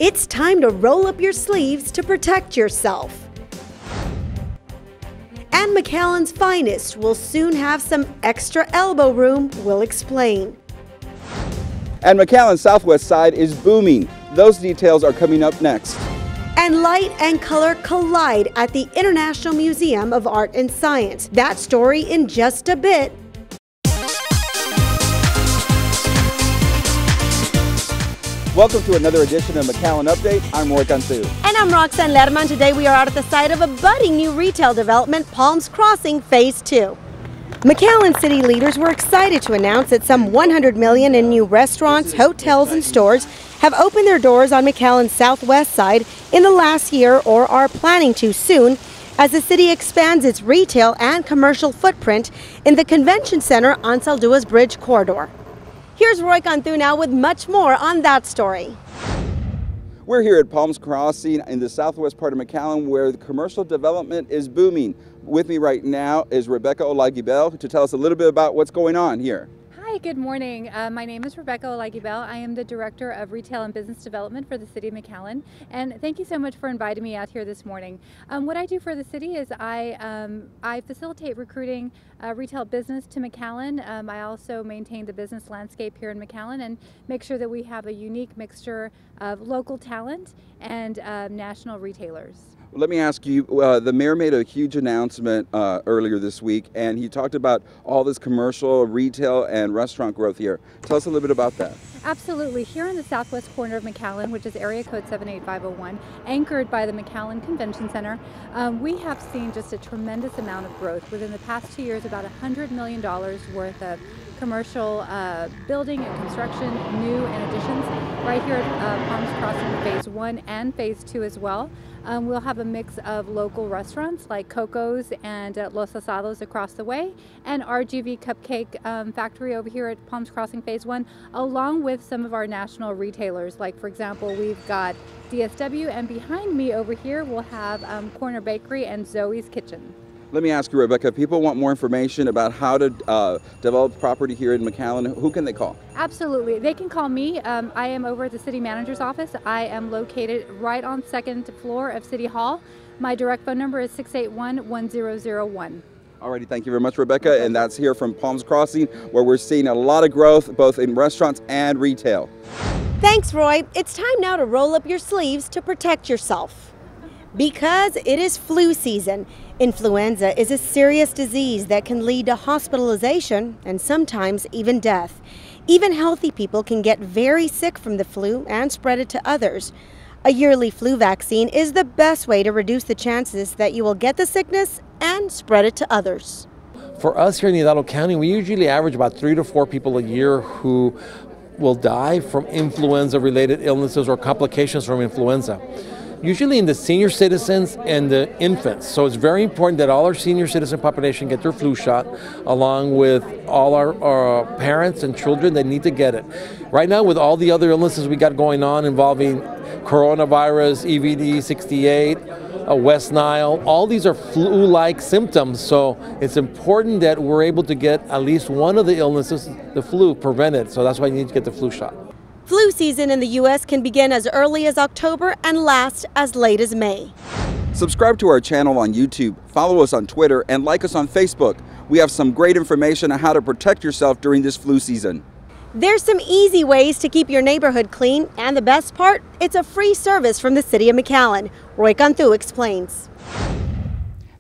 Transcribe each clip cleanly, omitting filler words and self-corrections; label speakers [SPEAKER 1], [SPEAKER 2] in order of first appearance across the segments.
[SPEAKER 1] It's time to roll up your sleeves to protect yourself. And McAllen's finest will soon have some extra elbow room. We'll explain.
[SPEAKER 2] And McAllen's southwest side is booming. Those details are coming up next.
[SPEAKER 1] And light and color collide at the International Museum of Art and Science. That story in just a bit.
[SPEAKER 2] Welcome to another edition of McAllen Update. I'm Roy Cantu.
[SPEAKER 1] And I'm Roxanne Lerman. Today we are out at the site of a budding new retail development, Palms Crossing Phase 2. McAllen city leaders were excited to announce that some $100 million in new restaurants, hotels, and stores have opened their doors on McAllen's southwest side in the last year or are planning to soon as the city expands its retail and commercial footprint in the convention center on Saldua's Bridge corridor. Here's Roy Cantu now with much more on that story.
[SPEAKER 2] We're here at Palms Crossing in the southwest part of McAllen where the commercial development is booming. With me right now is Rebecca Olaigibel to tell us a little bit about what's going on here.
[SPEAKER 3] Hi, good morning. My name is Rebecca Olaigibel. I am the Director of Retail and Business Development for the City of McAllen, and thank you so much for inviting me out here this morning. What I do for the city is I facilitate recruiting retail business to McAllen. I also maintain the business landscape here in McAllen and make sure that we have a unique mixture of local talent and national retailers.
[SPEAKER 2] Let me ask you, the mayor made a huge announcement earlier this week, and he talked about all this commercial, retail, and restaurant growth here. Tell us a little bit about that.
[SPEAKER 3] Absolutely. Here in the southwest corner of McAllen, which is area code 78501, anchored by the McAllen Convention Center, we have seen just a tremendous amount of growth. Within the past 2 years, about $100 million worth of commercial building and construction, new and additions, right here at Palms Crossing Phase 1 and Phase 2 as well. We'll have a mix of local restaurants like Coco's and Los Asados across the way, and RGV Cupcake Factory over here at Palms Crossing Phase 1, along with some of our national retailers. Like, for example, we've got DSW, and behind me over here we'll have Corner Bakery and Zoe's Kitchen.
[SPEAKER 2] Let me ask you, Rebecca, if people want more information about how to develop property here in McAllen, who can they call?
[SPEAKER 3] Absolutely. They can call me. I am over at the city manager's office. I am located right on second floor of City Hall. My direct phone number is 681-1001.
[SPEAKER 2] Alrighty, thank you very much, Rebecca. And that's here from Palms Crossing, where we're seeing a lot of growth, both in restaurants and retail.
[SPEAKER 1] Thanks, Roy. It's time now to roll up your sleeves to protect yourself. Because it is flu season. Influenza is a serious disease that can lead to hospitalization and sometimes even death. Even healthy people can get very sick from the flu and spread it to others. A yearly flu vaccine is the best way to reduce the chances that you will get the sickness and spread it to others.
[SPEAKER 4] For us here in Hidalgo County, we usually average about 3 to 4 people a year who will die from influenza-related illnesses or complications from influenza. Usually in the senior citizens and the infants. So it's very important that all our senior citizen population get their flu shot, along with all our parents and children that need to get it. Right now, with all the other illnesses we got going on involving coronavirus, EVD 68, West Nile, all these are flu-like symptoms. So it's important that we're able to get at least one of the illnesses, the flu, prevented. So that's why you need to get the flu shot.
[SPEAKER 1] Flu season in the U.S. can begin as early as October and last as late as May.
[SPEAKER 2] Subscribe to our channel on YouTube, follow us on Twitter, and like us on Facebook. We have some great information on how to protect yourself during this flu season.
[SPEAKER 1] There's some easy ways to keep your neighborhood clean, and the best part, it's a free service from the City of McAllen. Roy Cantu explains.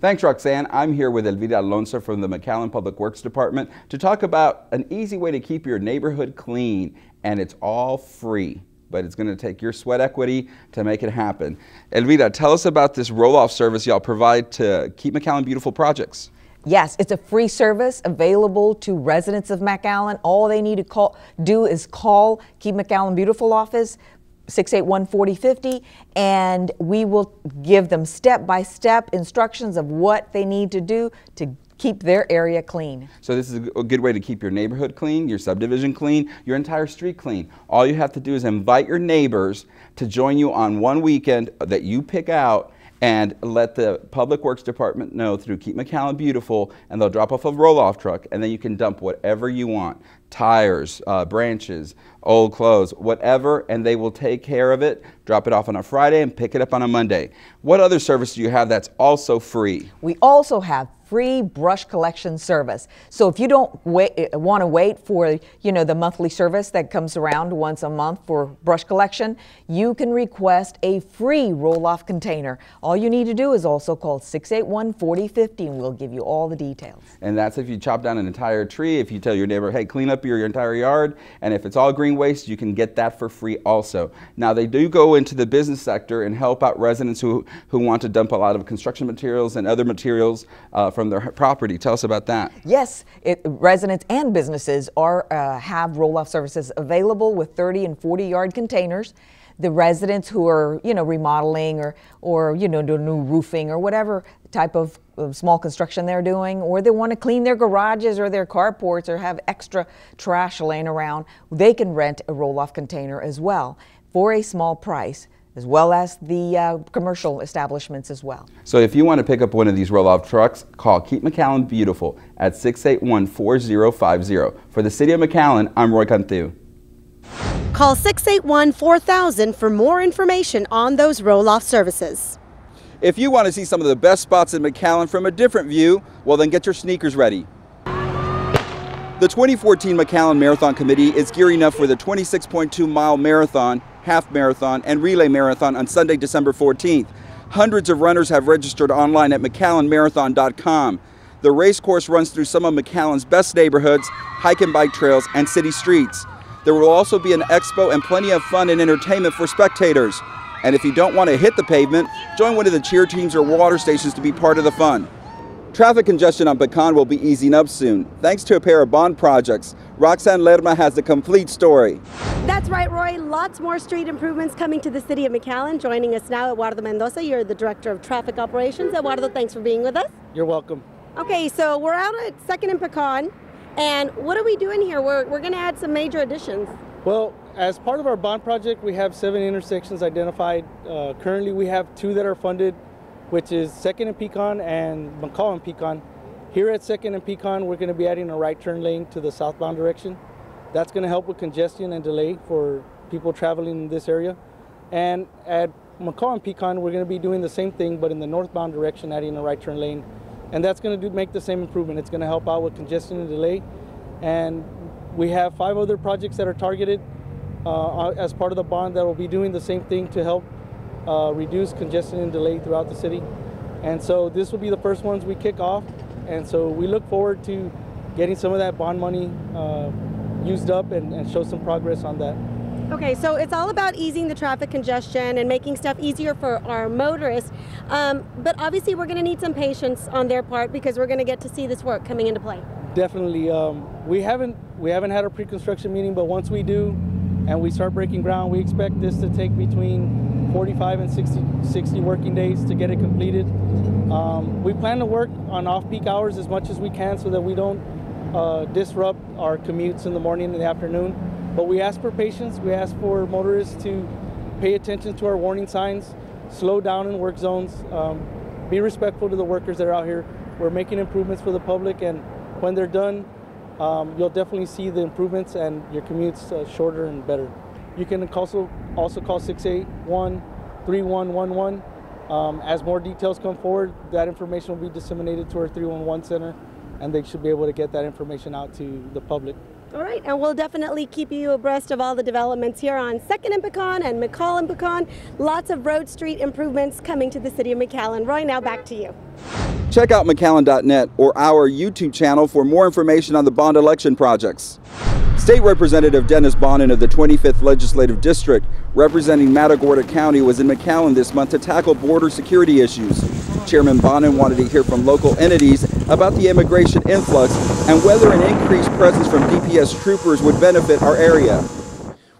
[SPEAKER 2] Thanks, Roxanne. I'm here with Elvira Alonso from the McAllen Public Works Department to talk about an easy way to keep your neighborhood clean, and it's all free, but it's going to take your sweat equity to make it happen. Elvira, tell us about this roll-off service y'all provide to Keep McAllen Beautiful projects.
[SPEAKER 5] Yes, it's a free service available to residents of McAllen. All they need to do is call Keep McAllen Beautiful office, 681-4050, and we will give them step-by-step instructions of what they need to do to keep their area clean.
[SPEAKER 2] So this is a good way to keep your neighborhood clean, your subdivision clean, your entire street clean. All you have to do is invite your neighbors to join you on one weekend that you pick out, and let the Public Works Department know through Keep McAllen Beautiful, and they'll drop off a roll-off truck, and then you can dump whatever you want. tires, branches, old clothes, whatever, and they will take care of it, drop it off on a Friday and pick it up on a Monday. What other service do you have that's also free?
[SPEAKER 5] We also have free brush collection service. So if you don't want to wait for, the monthly service that comes around once a month for brush collection, you can request a free roll-off container. All you need to do is also call 681-4050 and we'll give you all the details.
[SPEAKER 2] And that's if you chop down an entire tree, if you tell your neighbor, hey, clean up your entire yard, and if it's all green waste, you can get that for free also. Now they do go into the business sector and help out residents who want to dump a lot of construction materials and other materials from their property. Tell us about that.
[SPEAKER 5] Yes, residents and businesses have roll-off services available with 30 and 40 yard containers. The residents who are, remodeling or doing new roofing or whatever type of small construction they're doing, or they want to clean their garages or their carports or have extra trash laying around, they can rent a roll-off container as well for a small price, as well as the commercial establishments as well.
[SPEAKER 2] So if you want to pick up one of these roll-off trucks, call Keep McAllen Beautiful at 681-4050. For the City of McAllen, I'm Roy Cantu.
[SPEAKER 1] Call 681-4000 for more information on those roll-off services.
[SPEAKER 2] If you want to see some of the best spots in McAllen from a different view, well then get your sneakers ready. The 2014 McAllen Marathon Committee is gearing up for the 26.2-mile marathon, half marathon, and relay marathon on Sunday, December 14th. Hundreds of runners have registered online at McAllenMarathon.com. The race course runs through some of McAllen's best neighborhoods, hike and bike trails, and city streets. There will also be an expo and plenty of fun and entertainment for spectators. And if you don't want to hit the pavement, join one of the cheer teams or water stations to be part of the fun. Traffic congestion on Pecan will be easing up soon, thanks to a pair of bond projects. Roxanne Lerma has the complete story.
[SPEAKER 1] That's right, Roy. Lots more street improvements coming to the City of McAllen. Joining us now, Eduardo Mendoza. You're the Director of Traffic Operations. Eduardo, thanks for being with us.
[SPEAKER 6] You're welcome.
[SPEAKER 1] Okay, so we're out at 2nd and Pecan, and what are we doing here? We're going to add some major additions.
[SPEAKER 6] Well, as part of our bond project, we have 7 intersections identified. Currently, we have 2 that are funded, which is 2nd and Pecan and McAllen Pecan. Here at 2nd and Pecan, we're going to be adding a right turn lane to the southbound direction. That's going to help with congestion and delay for people traveling in this area. And at McAllen Pecan, we're going to be doing the same thing, but in the northbound direction, adding a right turn lane. And that's going to make the same improvement. It's going to help out with congestion and delay. And we have 5 other projects that are targeted as part of the bond that will be doing the same thing to help reduce congestion and delay throughout the city. And so this will be the first ones we kick off. And so we look forward to getting some of that bond money used up and show some progress on that.
[SPEAKER 1] Okay, so it's all about easing the traffic congestion and making stuff easier for our motorists. But obviously we're going to need some patience on their part because we're going to get to see this work coming into play.
[SPEAKER 6] Definitely. We haven't had a pre-construction meeting, but once we do and we start breaking ground, we expect this to take between 45 and 60 working days to get it completed. We plan to work on off-peak hours as much as we can so that we don't disrupt our commutes in the morning and the afternoon. But we ask for patience. We ask for motorists to pay attention to our warning signs, slow down in work zones, be respectful to the workers that are out here. We're making improvements for the public, and when they're done, you'll definitely see the improvements and your commute's shorter and better. You can also call 681-3111. As more details come forward, that information will be disseminated to our 311 center, and they should be able to get that information out to the public.
[SPEAKER 1] All right, and we'll definitely keep you abreast of all the developments here on 2nd and Pecan and McAllen Pecan. Lots of road street improvements coming to the City of McAllen. Roy, now back to you.
[SPEAKER 2] Check out McAllen.net or our YouTube channel for more information on the bond election projects. State Representative Dennis Bonin of the 25th Legislative District, representing Matagorda County, was in McAllen this month to tackle border security issues. Chairman Bonin wanted to hear from local entities about the immigration influx and whether an increased presence from DPS troopers would benefit our area.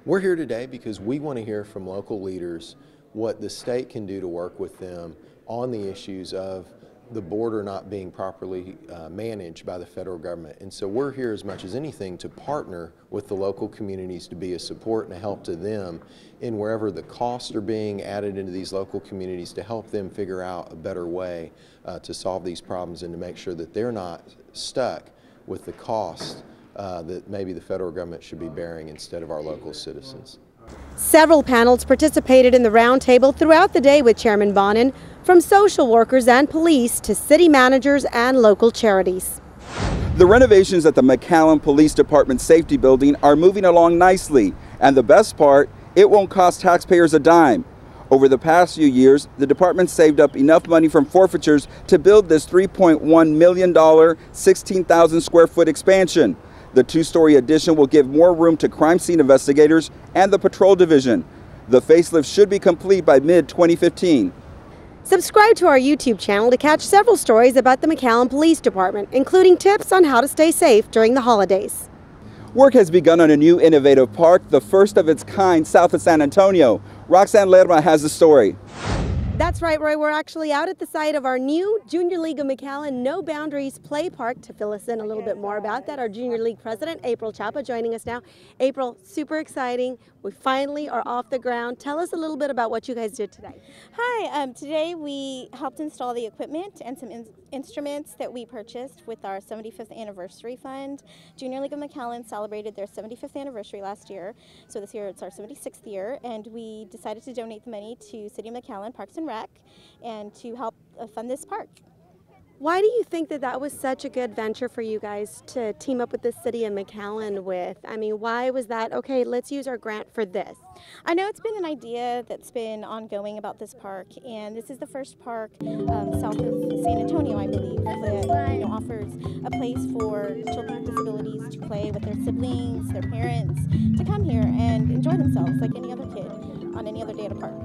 [SPEAKER 7] We're here today because we want to hear from local leaders what the state can do to work with them on the issues of the border not being properly managed by the federal government. And so we're here as much as anything to partner with the local communities to be a support and a help to them in wherever the costs are being added into these local communities to help them figure out a better way to solve these problems and to make sure that they're not stuck with the cost that maybe the federal government should be bearing instead of our local citizens.
[SPEAKER 1] Several panels participated in the roundtable throughout the day with Chairman Bonin, from social workers and police to city managers and local charities.
[SPEAKER 2] The renovations at the McAllen Police Department Safety Building are moving along nicely, and the best part, it won't cost taxpayers a dime. Over the past few years, the department saved up enough money from forfeitures to build this $3.1 million, 16,000 square foot expansion. The two-story addition will give more room to crime scene investigators and the patrol division. The facelift should be complete by mid-2015.
[SPEAKER 1] Subscribe to our YouTube channel to catch several stories about the McAllen Police Department, including tips on how to stay safe during the holidays.
[SPEAKER 2] Work has begun on a new innovative park, the first of its kind south of San Antonio. Roxanne Lerma has the story.
[SPEAKER 1] That's right, Roy. We're actually out at the site of our new Junior League of McAllen No Boundaries Play Park. To fill us in a little bit more about that, our Junior League President, April Chapa, joining us now. April, super exciting. We finally are off the ground. Tell us a little bit about what you guys did today.
[SPEAKER 8] Hi, today we helped install the equipment and some instruments that we purchased with our 75th anniversary fund. Junior League of McAllen celebrated their 75th anniversary last year, so this year it's our 76th year, and we decided to donate the money to City of McAllen Parks and Rec and to help fund this park.
[SPEAKER 1] Why do you think that that was such a good venture for you guys to team up with the City of McAllen with? I mean, why was that, okay, let's use our grant for this?
[SPEAKER 8] I know it's been an idea that's been ongoing about this park, and this is the first park south of San Antonio, I believe, that offers a place for children with disabilities to play with their siblings, their parents, to come here and enjoy themselves like any other kid on any other day at a park.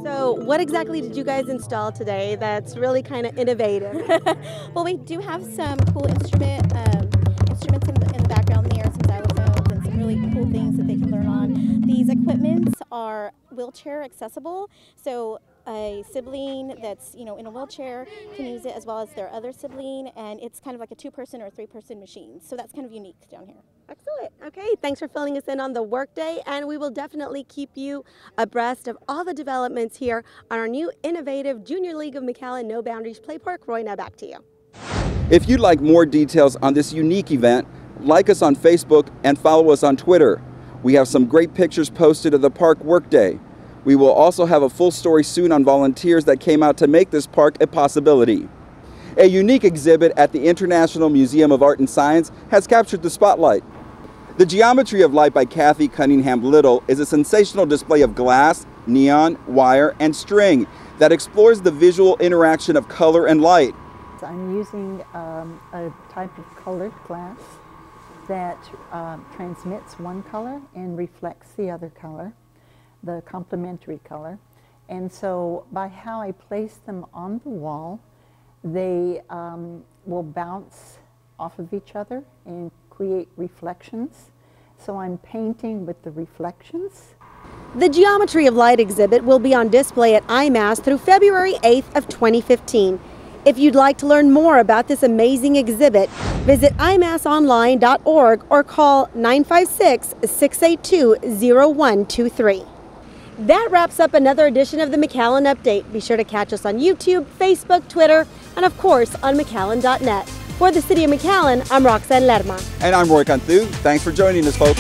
[SPEAKER 1] So what exactly did you guys install today that's really kind of innovative?
[SPEAKER 8] Well, we do have some cool instruments in the background there, some xylophones and some really cool things that they can learn on. These equipments are wheelchair accessible, so a sibling that's in a wheelchair can use it as well as their other sibling, and it's kind of like a 2-person or 3-person machine, so that's kind of unique down here.
[SPEAKER 1] Excellent. Okay, thanks for filling us in on the workday, and we will definitely keep you abreast of all the developments here on our new innovative Junior League of McAllen No Boundaries Play Park. Roy, now back to you.
[SPEAKER 2] If you'd like more details on this unique event, like us on Facebook and follow us on Twitter. We have some great pictures posted of the park workday. We will also have a full story soon on volunteers that came out to make this park a possibility. A unique exhibit at the International Museum of Art and Science has captured the spotlight. The Geometry of Light by Kathy Cunningham Little is a sensational display of glass, neon, wire, and string that explores the visual interaction of color and light.
[SPEAKER 9] I'm using a type of colored glass that transmits one color and reflects the other color, the complementary color. And so by how I place them on the wall, they will bounce off of each other and create reflections. So I'm painting with the reflections.
[SPEAKER 1] The Geometry of Light exhibit will be on display at IMAS through February 8th of 2015. If you'd like to learn more about this amazing exhibit, visit imasonline.org or call 956-682-0123. That wraps up another edition of the McAllen Update. Be sure to catch us on YouTube, Facebook, Twitter, and of course on McAllen.net. For the City of McAllen, I'm Roxanne Lerma.
[SPEAKER 2] And I'm Roy Cantu. Thanks for joining us, folks.